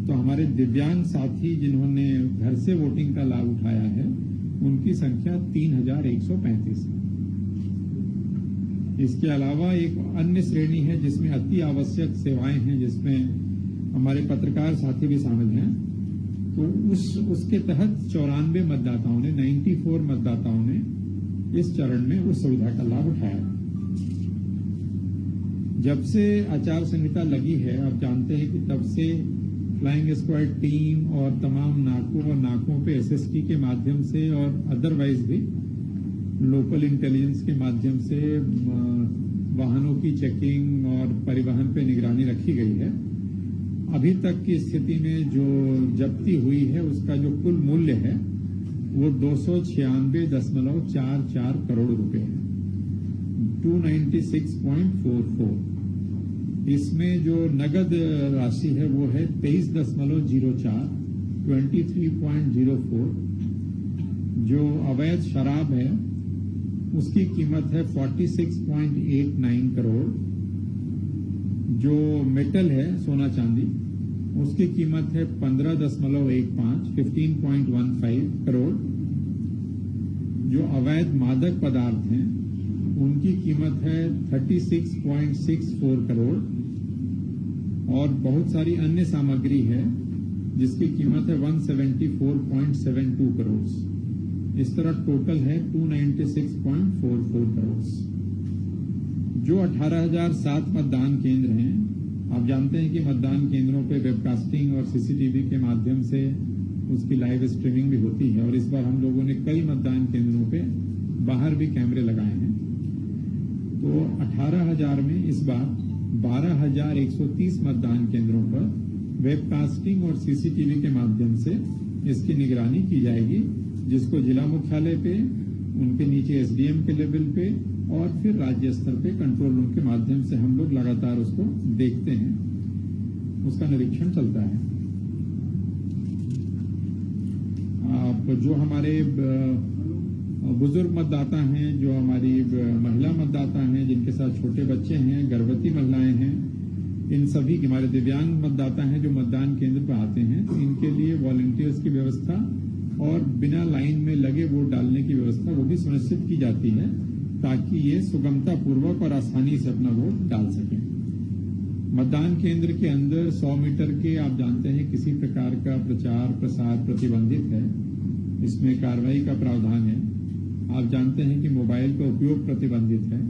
तो हमारे दिव्यांग साथी जिन्होंने घर से वोटिंग का लाभ उठाया है उनकी संख्या 3135 है। इसके अलावा एक अन्य श्रेणी है जिसमें अति आवश्यक सेवाएं हैं, जिसमें हमारे पत्रकार साथी भी शामिल हैं। तो उसके तहत 94 मतदाताओं ने 94 मतदाताओं ने इस चरण में उस सुविधा का लाभ उठाया। जब से आचार संहिता लगी है, आप जानते हैं कि तब से फ्लाइंग स्क्वाड टीम और तमाम नाकों पे एसएसटी के माध्यम से और अदरवाइज भी लोकल इंटेलिजेंस के माध्यम से वाहनों की चेकिंग और परिवहन पे निगरानी रखी गई है। अभी तक की स्थिति में जो जब्ती हुई है उसका जो कुल मूल्य है वो 296.44 करोड़ रुपए है, 296.44। इसमें जो नगद राशि है वो है 23.04, 23.04। जो अवैध शराब है उसकी कीमत है 46.89 करोड़। जो मेटल है सोना चांदी उसकी कीमत है 15.15 करोड़। जो अवैध मादक पदार्थ हैं उनकी कीमत है 36.64 करोड़। और बहुत सारी अन्य सामग्री है जिसकी कीमत है 174.72 करोड़। इस तरह टोटल है 296.44 करोड़। जो 18,007 मतदान केंद्र हैं, आप जानते हैं कि मतदान केंद्रों पे वेबकास्टिंग और सीसीटीवी के माध्यम से उसकी लाइव स्ट्रीमिंग भी होती है। और इस बार हम लोगों ने कई मतदान केंद्रों पे बाहर भी कैमरे लगाए हैं। तो 18,000 में इस बार 12,130 मतदान केंद्रों पर वेबकास्टिंग और सीसीटीवी के माध्यम से इसकी निगरानी की जाएगी, जिसको जिला मुख्यालय पे, उनके नीचे एसडीएम के लेवल पे और फिर राज्य स्तर पे कंट्रोल रूम के माध्यम से हम लोग लगातार उसको देखते हैं, उसका निरीक्षण चलता है। जो हमारे बुजुर्ग मतदाता हैं, जो हमारी महिला मतदाता हैं, जिनके साथ छोटे बच्चे हैं, गर्भवती महिलाएं हैं, इन सभी हमारे दिव्यांग मतदाता हैं जो मतदान केंद्र पर आते हैं, तो इनके लिए वॉलंटियर्स की व्यवस्था और बिना लाइन में लगे वोट डालने की व्यवस्था वो भी सुनिश्चित की जाती है, ताकि ये सुगमता पूर्वक और आसानी से अपना वोट डाल सकें। मतदान केंद्र के अंदर 100 मीटर के, आप जानते हैं, किसी प्रकार का प्रचार प्रसार प्रतिबंधित है। इसमें कार्रवाई का प्रावधान है। आप जानते हैं कि मोबाइल का उपयोग प्रतिबंधित है।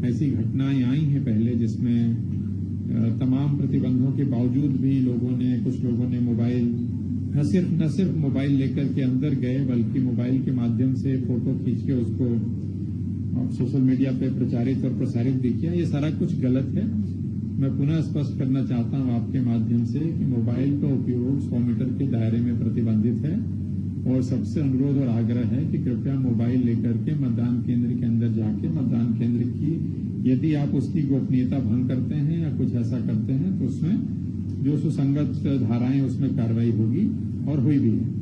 ऐसी घटनाएं आई हैं पहले जिसमें तमाम प्रतिबंधों के बावजूद भी कुछ लोगों ने मोबाइल न सिर्फ मोबाइल लेकर के अंदर गए, बल्कि मोबाइल के माध्यम से फोटो खींच के उसको सोशल मीडिया पे प्रचारित और प्रसारित भी किया। ये सारा कुछ गलत है। मैं पुनः स्पष्ट करना चाहता हूं आपके माध्यम से कि मोबाइल का उपयोग 100 मीटर के दायरे में प्रतिबंधित है। और सबसे अनुरोध और आग्रह है कि कृपया मोबाइल लेकर के मतदान केंद्र के अंदर जाके मतदान केंद्र की, यदि आप उसकी गोपनीयता भंग करते हैं या कुछ ऐसा करते हैं तो उसमें जो सुसंगत धाराएं उसमें कार्रवाई होगी और हुई भी है।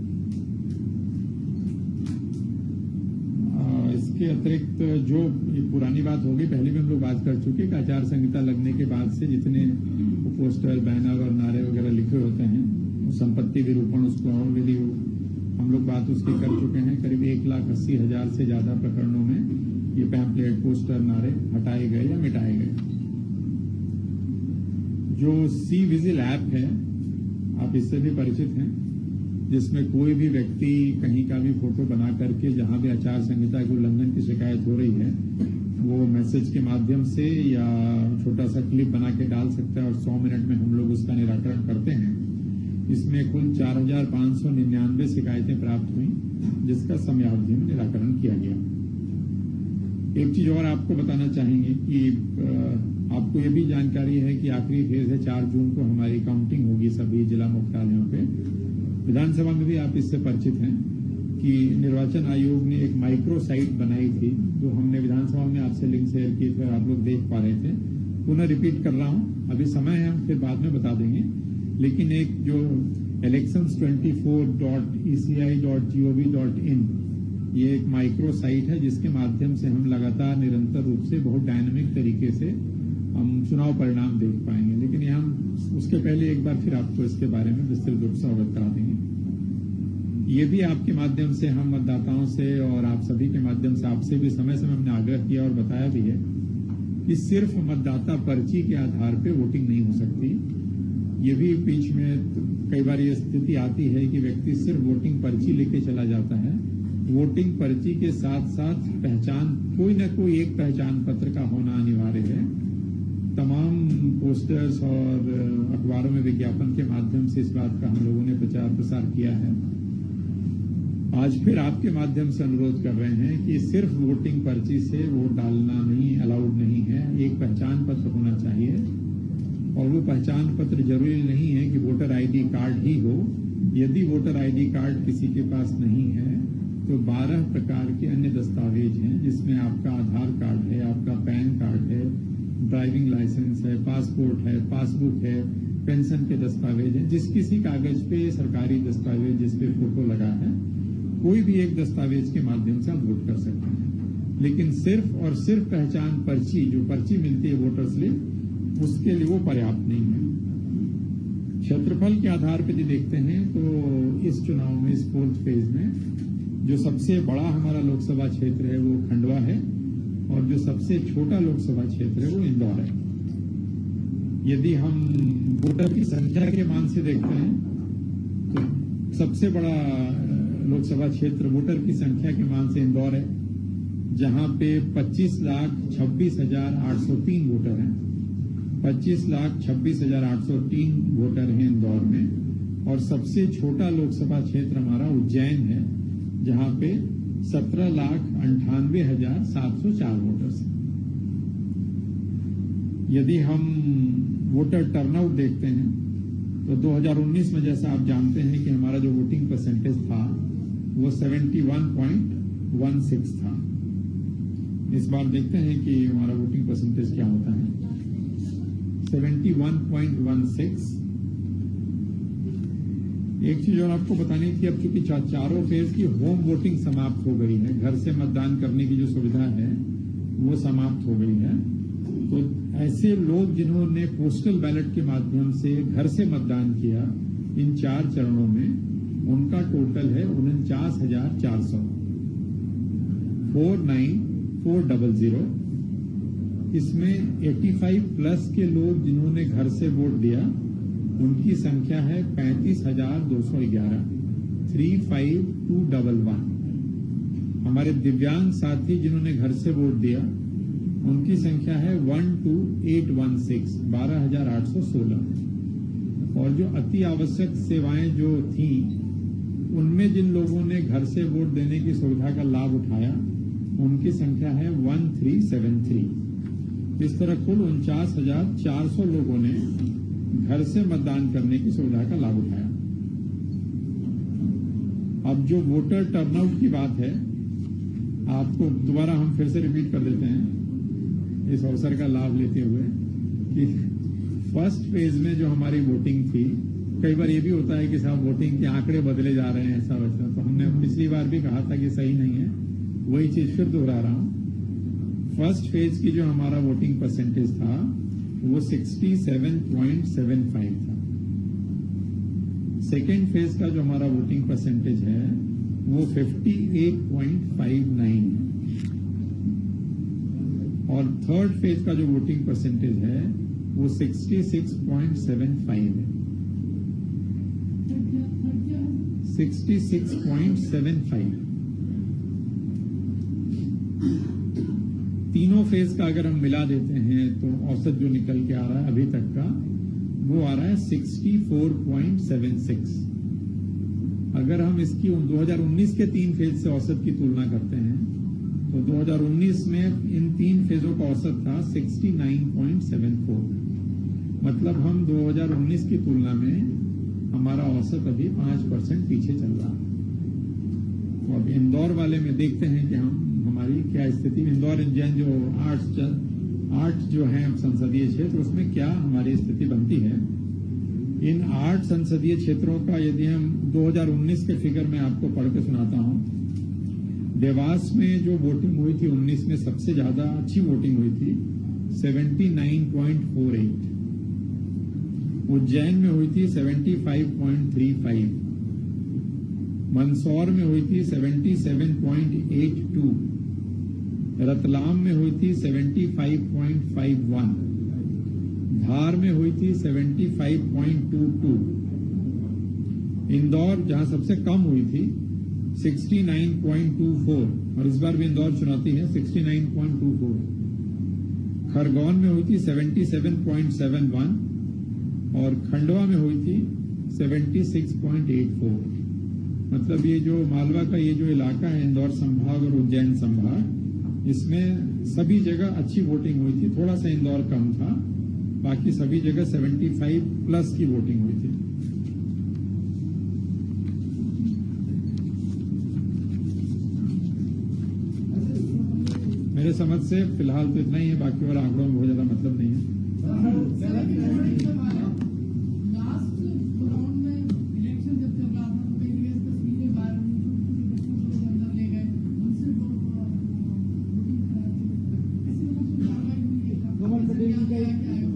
इसके अतिरिक्त जो पुरानी बात होगी, पहले भी हम लोग बात कर चुके कि आचार संहिता लगने के बाद से जितने पोस्टर, बैनर और नारे वगैरह लिखे होते हैं, संपत्ति विरूपण, उसको ऑलरेडी हम लोग बात उसकी कर चुके हैं। करीब 1,80,000 से ज्यादा प्रकरणों में ये पैम्पलेट, पोस्टर, नारे हटाए गए या मिटाए गए। जो सी विजिल ऐप है, आप इससे भी परिचित हैं, जिसमें कोई भी व्यक्ति कहीं का भी फोटो बना करके जहां भी आचार संहिता के उल्लंघन की शिकायत हो रही है वो मैसेज के माध्यम से या छोटा सा क्लिप बना के डाल सकता है और 100 मिनट में हम लोग उसका निराकरण करते हैं। इसमें कुल 4,599 शिकायतें प्राप्त हुई, जिसका समयावधि में निराकरण किया गया। एक चीज और आपको बताना चाहेंगे कि आपको ये भी जानकारी है कि आखिरी फेज है, 4 जून को हमारी काउंटिंग होगी सभी जिला मुख्यालयों पे। विधानसभा में भी आप इससे परिचित हैं कि निर्वाचन आयोग ने एक माइक्रो साइट बनाई थी, जो हमने विधानसभा में आपसे लिंक शेयर की थी और आप लोग देख पा रहे थे। पुनः रिपीट कर रहा हूं, अभी समय है, हम फिर बाद में बता देंगे। लेकिन एक जो elections24.eci.gov.in ये एक माइक्रो साइट है, जिसके माध्यम से हम लगातार निरंतर रूप से बहुत डायनामिक तरीके से हम चुनाव परिणाम देख पाएंगे। लेकिन ये हम उसके पहले एक बार फिर आपको इसके बारे में विस्तृत रूप से अवगत करा देंगे। ये भी आपके माध्यम से हम मतदाताओं से और आप सभी के माध्यम से आपसे भी समय समय हमने आग्रह किया और बताया भी है कि सिर्फ मतदाता पर्ची के आधार पर वोटिंग नहीं हो सकती। ये भी बीच में कई बार ये स्थिति आती है कि व्यक्ति सिर्फ वोटिंग पर्ची लेके चला जाता है। वोटिंग पर्ची के साथ साथ पहचान, कोई न कोई एक पहचान पत्र का होना अनिवार्य है। तमाम पोस्टर्स और अखबारों में विज्ञापन के माध्यम से इस बात का हम लोगों ने प्रचार प्रसार किया है। आज फिर आपके माध्यम से अनुरोध कर रहे हैं कि सिर्फ वोटिंग पर्ची से वोट डालना नहीं, अलाउड नहीं है। एक पहचान पत्र होना चाहिए और वो पहचान पत्र जरूरी नहीं है कि वोटर आईडी कार्ड ही हो। यदि वोटर आईडी कार्ड किसी के पास नहीं है तो 12 प्रकार के अन्य दस्तावेज हैं, जिसमें आपका आधार कार्ड है, आपका पैन कार्ड है, ड्राइविंग लाइसेंस है, पासपोर्ट है, पासबुक है, पेंशन के दस्तावेज हैं। जिस किसी कागज पे सरकारी दस्तावेज जिस पे फोटो लगा है, कोई भी एक दस्तावेज के माध्यम से आप वोट कर सकते हैं। लेकिन सिर्फ और सिर्फ पहचान पर्ची, जो पर्ची मिलती है वोटर स्लिप, उसके लिए वो पर्याप्त नहीं है। क्षेत्रफल के आधार पर यदि देखते हैं तो इस चुनाव में, इस 4th फेज में, जो सबसे बड़ा हमारा लोकसभा क्षेत्र है वो खंडवा है और जो सबसे छोटा लोकसभा क्षेत्र है वो इंदौर है। यदि हम वोटर की संख्या के मान से देखते हैं तो सबसे बड़ा लोकसभा क्षेत्र वोटर की संख्या के मान से इंदौर है, जहां पे 25,26,803 वोटर हैं। 25,26,803 वोटर हैं इंदौर में। और सबसे छोटा लोकसभा क्षेत्र हमारा उज्जैन है, जहां पे 17,98,704 वोटर्स हैं। यदि हम वोटर टर्नआउट देखते हैं तो 2019 में, जैसा आप जानते हैं कि हमारा जो वोटिंग परसेंटेज था वो 71.16 था। इस बार देखते हैं कि हमारा वोटिंग परसेंटेज क्या होता है। 71.16। एक चीज और आपको बतानी थी, अब चूंकि चारों फेज की होम वोटिंग समाप्त हो गई है, घर से मतदान करने की जो सुविधा है वो समाप्त हो गई है, तो ऐसे लोग जिन्होंने पोस्टल बैलेट के माध्यम से घर से मतदान किया इन 4 चरणों में, उनका टोटल है 49,400, 49,400। इसमें 85 प्लस के लोग जिन्होंने घर से वोट दिया, उनकी संख्या है 35,211, 35,211। हमारे दिव्यांग साथी जिन्होंने घर से वोट दिया, उनकी संख्या है 12,816, 12,816। और जो अति आवश्यक सेवाएं जो थी, उनमें जिन लोगों ने घर से वोट देने की सुविधा का लाभ उठाया, उनकी संख्या है 1373। इस तरह कुल 49,400 लोगों ने घर से मतदान करने की सुविधा का लाभ उठाया। अब जो वोटर टर्नआउट की बात है, आपको दोबारा हम फिर से रिपीट कर देते हैं इस अवसर का लाभ लेते हुए कि फर्स्ट फेज में जो हमारी वोटिंग थी, कई बार ये भी होता है कि साहब वोटिंग के आंकड़े बदले जा रहे हैं, ऐसा वैसा, तो हमने पिछली बार भी कहा था कि सही नहीं है, वही चीज फिर दोहरा रहा हूं। फर्स्ट फेज की जो हमारा वोटिंग परसेंटेज था वो 67.75 था। सेकेंड फेज का जो हमारा वोटिंग परसेंटेज है वो 58.59 है। और थर्ड फेज का जो वोटिंग परसेंटेज है वो 66.75 है। 66.75। तीनों फेज का अगर हम मिला देते हैं तो औसत जो निकल के आ रहा है अभी तक का, वो आ रहा है 64.76। अगर हम इसकी 2019 के 3 फेज से औसत की तुलना करते हैं तो 2019 में इन 3 फेजों का औसत था 69.74। मतलब हम 2019 की तुलना में हमारा औसत अभी 5% पीछे चल रहा है। और इंदौर वाले में देखते हैं कि हमारी क्या स्थिति। इंदौर इंजन जो 8 जो है संसदीय क्षेत्र, उसमें क्या हमारी स्थिति बनती है। इन 8 संसदीय क्षेत्रों का यदि हम 2019 के फिगर में आपको पढ़ के सुनाता हूं। देवास में जो वोटिंग हुई थी 19 में, सबसे ज्यादा अच्छी वोटिंग हुई थी, 79.48, उज्जैन में हुई थी 75.35, मंदसौर में हुई थी 77.82, रतलाम में हुई थी 75.51, धार में हुई थी 75.22, इंदौर जहां सबसे कम हुई थी 69.24, और इस बार भी इंदौर चुनौती है 69.24, खरगोन में हुई थी 77.71 और खंडवा में हुई थी 76.84। मतलब ये जो मालवा का ये जो इलाका है, इंदौर संभाग और उज्जैन संभाग, इसमें सभी जगह अच्छी वोटिंग हुई थी। थोड़ा सा इंदौर कम था, बाकी सभी जगह 75 प्लस की वोटिंग हुई थी। मेरे समझ से फिलहाल तो इतना ही है, बाकी और आंकड़ों में बहुत ज्यादा मतलब नहीं है।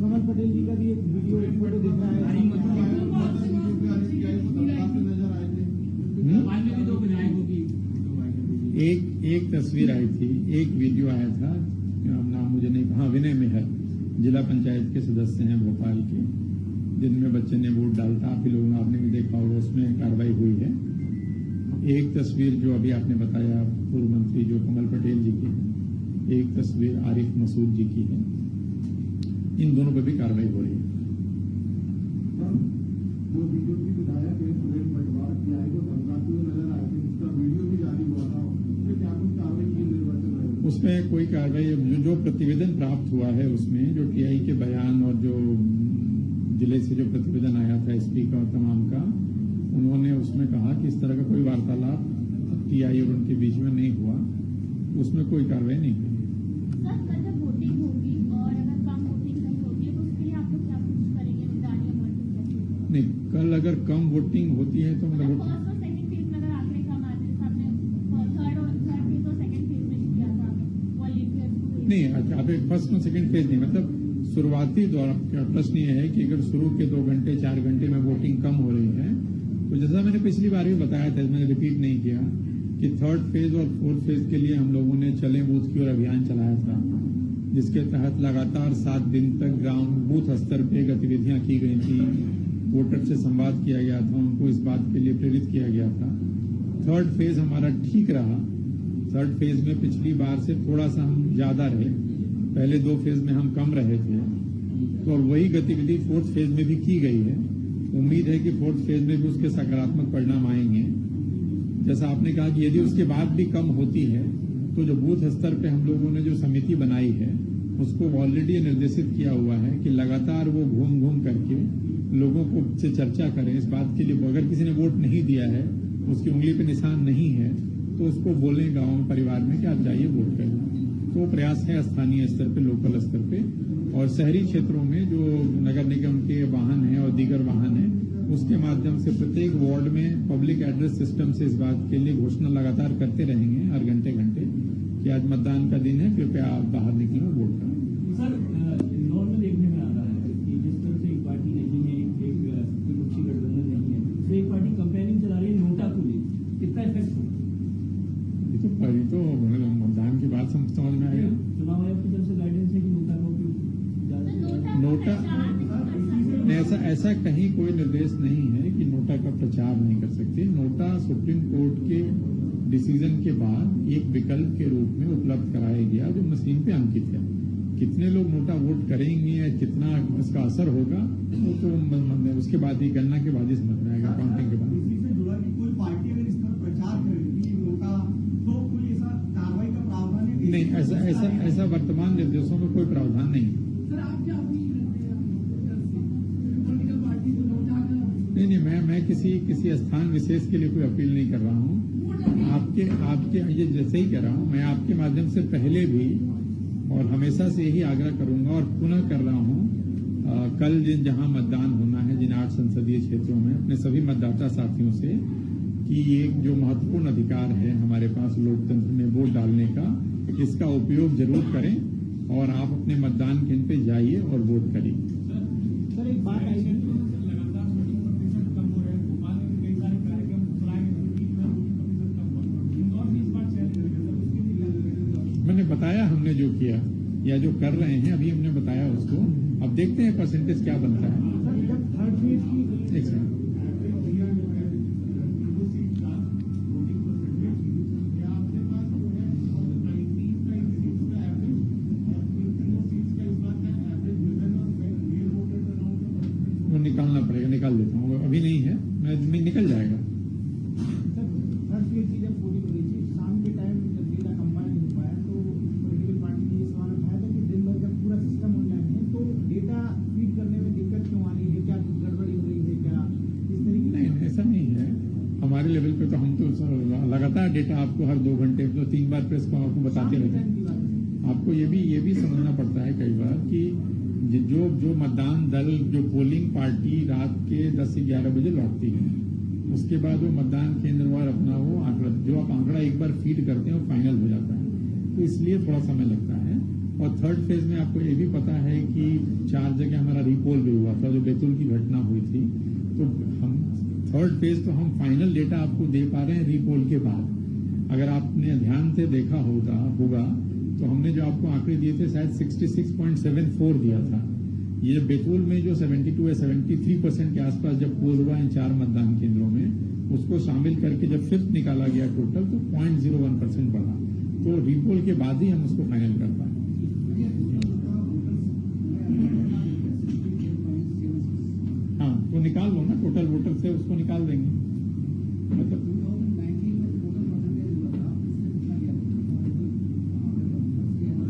कमल पटेल जी का भी एक वीडियो एक फोटो दिख रहा है। एक तस्वीर आई थी, एक वीडियो आया था, नाम मुझे नहीं, हाँ विनय मेहर जिला पंचायत के सदस्य हैं भोपाल के, जिनमें बच्चे ने वोट डालता, आप ही लोगों आपने भी देखा होगा, उसमें कार्रवाई हुई है। एक तस्वीर जो अभी आपने बताया पूर्व मंत्री जो कमल पटेल जी की है, एक तस्वीर आरिफ मसूद जी की है, इन दोनों पर भी कार्रवाई हो रही है। जो बीजेपी विधायक है सुरेश पटवार टीआई को धमकाते हुए नजर आए थे, उसका वीडियो भी जारी हुआ था, उसमें क्या कुछ कार्रवाई की निर्वाचन आयोग? उसमें कोई कार्रवाई, जो प्रतिवेदन प्राप्त हुआ है उसमें जो टीआई के बयान और जो जिले से जो प्रतिवेदन आया था एसपी का और तमाम का, उन्होंने उसमें कहा कि इस तरह का कोई वार्तालाप टीआई और उनके बीच में नहीं हुआ, उसमें कोई कार्रवाई नहीं हुई। नहीं, कल अगर कम वोटिंग होती है तो मतलब नहीं, अच्छा आप फर्स्ट और सेकंड फेज नहीं, मतलब शुरुआती दौर का प्रश्न ये है कि अगर शुरू के 2 घंटे 4 घंटे में वोटिंग कम हो रही है, तो जैसा मैंने पिछली बार भी बताया था, मैंने रिपीट नहीं किया कि 3rd फेज और 4th फेज के लिए हम लोगों ने चले बूथ की ओर अभियान चलाया था, जिसके तहत लगातार 7 दिन तक ग्राम बूथ स्तर पे गतिविधियां की गई थी, वोटर से संवाद किया गया था, उनको इस बात के लिए प्रेरित किया गया था। 3rd फेज हमारा ठीक रहा। 3rd फेज में पिछली बार से थोड़ा सा हम ज्यादा रहे, पहले 2 फेज में हम कम रहे थे, तो वही गतिविधि 4th फेज में भी की गई है। उम्मीद है कि 4th फेज में भी उसके सकारात्मक परिणाम आएंगे। जैसा आपने कहा कि यदि उसके बाद भी कम होती है, तो जो बूथ स्तर पे हम लोगों ने जो समिति बनाई है, उसको ऑलरेडी निर्देशित किया हुआ है कि लगातार वो घूम घूम करके लोगों को से चर्चा करें इस बात के लिए, अगर किसी ने वोट नहीं दिया है, उसकी उंगली पे निशान नहीं है, तो उसको बोलें गांव में, परिवार में कि आप जाइए वोट करें। तो प्रयास है स्थानीय स्तर पे, लोकल स्तर पे, और शहरी क्षेत्रों में जो नगर निगम के वाहन हैं और दीगर वाहन हैं, उसके माध्यम से प्रत्येक वार्ड में पब्लिक एड्रेस सिस्टम से इस बात के लिए घोषणा लगातार करते रहेंगे हर घंटे घंटे कि आज मतदान का दिन है, कृपया आप बाहर निकलें और वोट करें। सर, इंदौर में देखने में आ रहा है कि जिस तरह से एक पार्टी नहीं है, एक विपक्षी गठबंधन नहीं है, तो एक पार्टी कंपेनिंग चला रही है नोटा को लेकर, कितना इफेक्ट होगा? ये तो मतदान के बाद समझ में आएगा। चुनाव आयोग की तरफ से गाइडेंस है कि नोटा का उपयोग नोटा ऐसा कहीं कोई निर्देश नहीं है कि नोटा का प्रचार नहीं कर सकते। नोटा सुप्रीम कोर्ट के डिसीजन के बाद एक विकल्प के रूप में उपलब्ध कराया गया जो मशीन पे अंकित है। कितने लोग नोटा वोट करेंगे या कितना इसका असर होगा वो तो उसके बाद ही, गणना के बाद ही समझ में आएगा, काउंटिंग के बाद। इसी से जुड़ा कि कोई पार्टी अगर इस पर प्रचार करेगी नोटा, तो कोई ऐसा कार्रवाई का प्रावधान है? नहीं, ऐसा वर्तमान निर्देशों में कोई प्रावधान नहीं है। नहीं, मैं किसी स्थान विशेष के लिए कोई अपील नहीं कर रहा हूँ। आपके ये जैसे ही कह रहा हूँ, मैं आपके माध्यम से पहले भी और हमेशा से यही आग्रह करूंगा और पुनः कर रहा हूँ, कल जहां मतदान होना है, जिन 8 संसदीय क्षेत्रों में, अपने सभी मतदाता साथियों से कि एक जो महत्वपूर्ण अधिकार है हमारे पास लोकतंत्र में वोट डालने का, इसका उपयोग जरूर करें और आप अपने मतदान केंद्र पे जाइए और वोट करिए। सर एक बात आई है, लगातार 20% कम हो रहे हैं। भोपाल में कई सारे कार्यक्रम चलाए गए, 20% कम हुआ। इंदौर भी इस बार चयन करेगा सर, उसके लिए क्या करेगा? मैंने बताया हमने जो किया या जो कर रहे हैं अभी हमने बताया उसको। अब देखते हैं परसेंटेज क्या बनता है। सर जब थर्ड फेज की एक सेकंड। वो निकालना पड़ेगा, निकाल लेता हूँ, अभी नहीं है, मैं निकल जाएगा। सर थर्ड फेज की जब पोलिंग हुई थी, शाम के टाइम जब डेटा कंबाइन नहीं हो पाया तो पॉलिटिकल पार्टी ने ये सवाल उठाया था कि दिन भर जब पूरा सिस्टम ऑनलाइन है तो डेटा फीड करने में दिक्कत क्यों आ रही है, क्या गड़बड़ी हो रही है, क्या इस तरीके नहीं, ऐसा नहीं है। हमारे लेवल पे तो हम तो लगातार डेटा आपको हर 2 घंटे तो 3 बार प्रेस को आपको बताते रहते हैं। आपको ये भी समझना पड़ता है कई बार कि जो मतदान दल, जो पोलिंग पार्टी रात के 10 से 11 बजे लौटती है, उसके बाद वो मतदान केंद्रवार अपना वो आंकड़ा, जो आप आंकड़ा एक बार फीड करते हैं वो फाइनल हो जाता है, तो इसलिए थोड़ा समय लगता है। और थर्ड फेज में आपको ये भी पता है कि 4 जगह हमारा रिपोल भी हुआ था, जो बैतूल की घटना हुई थी। तो हम थर्ड फेज तो हम फाइनल डेटा आपको दे पा रहे हैं रिपोल के बाद। अगर आपने ध्यान से देखा होगा तो हमने जो आपको आंकड़े दिए थे शायद 66.74 दिया था। ये बैतूल में जो 72 या 73% के आसपास जब पोल हुआ इन 4 मतदान केंद्रों में, उसको शामिल करके जब फिफ्थ निकाला गया टोटल तो 0.01% बढ़ा। तो रिपोल के बाद ही हम उसको फाइनल कर पाए। हाँ, तो निकाल लो ना, टोटल वोटर से उसको निकाल देंगे। मतलब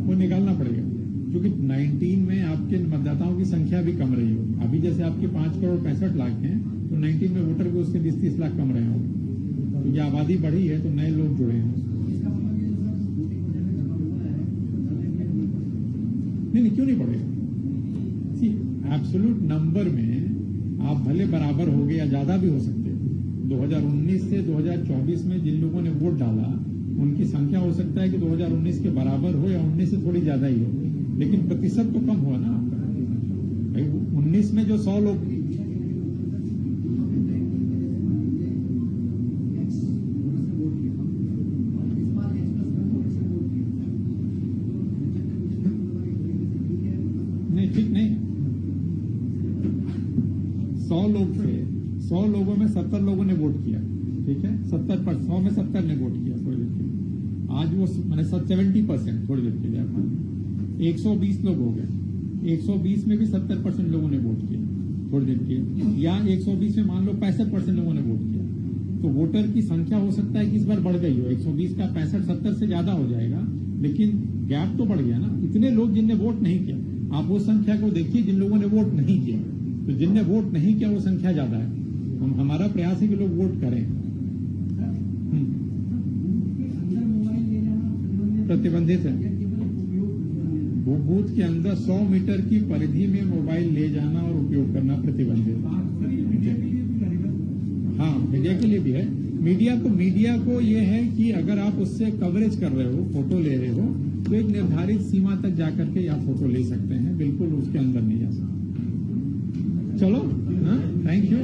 वो निकालना पड़ेगा, क्योंकि 19 में आपके मतदाताओं की संख्या भी कम रही होगी। अभी जैसे आपके 5 करोड़ 65 लाख हैं, तो 19 में वोटर भी उसके 20-30 लाख कम रहे होंगे। तो ये आबादी बढ़ी है तो नए लोग जुड़े हैं। नहीं, क्यों नहीं पड़ेगा? सी एब्सोल्यूट नंबर में आप भले बराबर हो गए या ज्यादा भी हो सकते हैं। 2019 से 2024 में जिन लोगों ने वोट डाला उनकी संख्या हो सकता है कि 2019 के बराबर हो या 19 से थोड़ी ज्यादा ही हो, लेकिन प्रतिशत तो कम हुआ ना आपका। 19 में जो 100 लोग, नहीं ठीक नहीं, 100 लोग थे, 100 लोगों में 70 लोगों ने वोट किया, ठीक है, 100 में 70 ने वोट किया थोड़ी देर के लिए। आज वो मैंने 70% थोड़ी देर के लिए 120 लोग हो गए। 120 में भी 70% लोगों ने वोट किया थोड़ी देर के, या 120 में मान लो 65% लोगों ने वोट किया। तो वोटर की संख्या हो सकता है कि इस बार बढ़ गई हो, 120 का 65-70 से ज्यादा हो जाएगा, लेकिन गैप तो बढ़ गया ना। इतने लोग जिनने वोट नहीं किया, आप वो संख्या को देखिए जिन लोगों ने वोट नहीं किया, तो जिनने वोट नहीं किया वो संख्या ज्यादा है। हमारा प्रयास है कि लोग वोट करें। प्रतिबंधित है, वो बूथ के अंदर 100 मीटर की परिधि में मोबाइल ले जाना और उपयोग करना प्रतिबंधित है। हाँ, मीडिया के लिए भी है। मीडिया को ये है कि अगर आप उससे कवरेज कर रहे हो, फोटो ले रहे हो, तो एक निर्धारित सीमा तक जाकर के आप फोटो ले सकते हैं, बिल्कुल उसके अंदर नहीं जा सकते। चलो, हाँ, थैंक यू।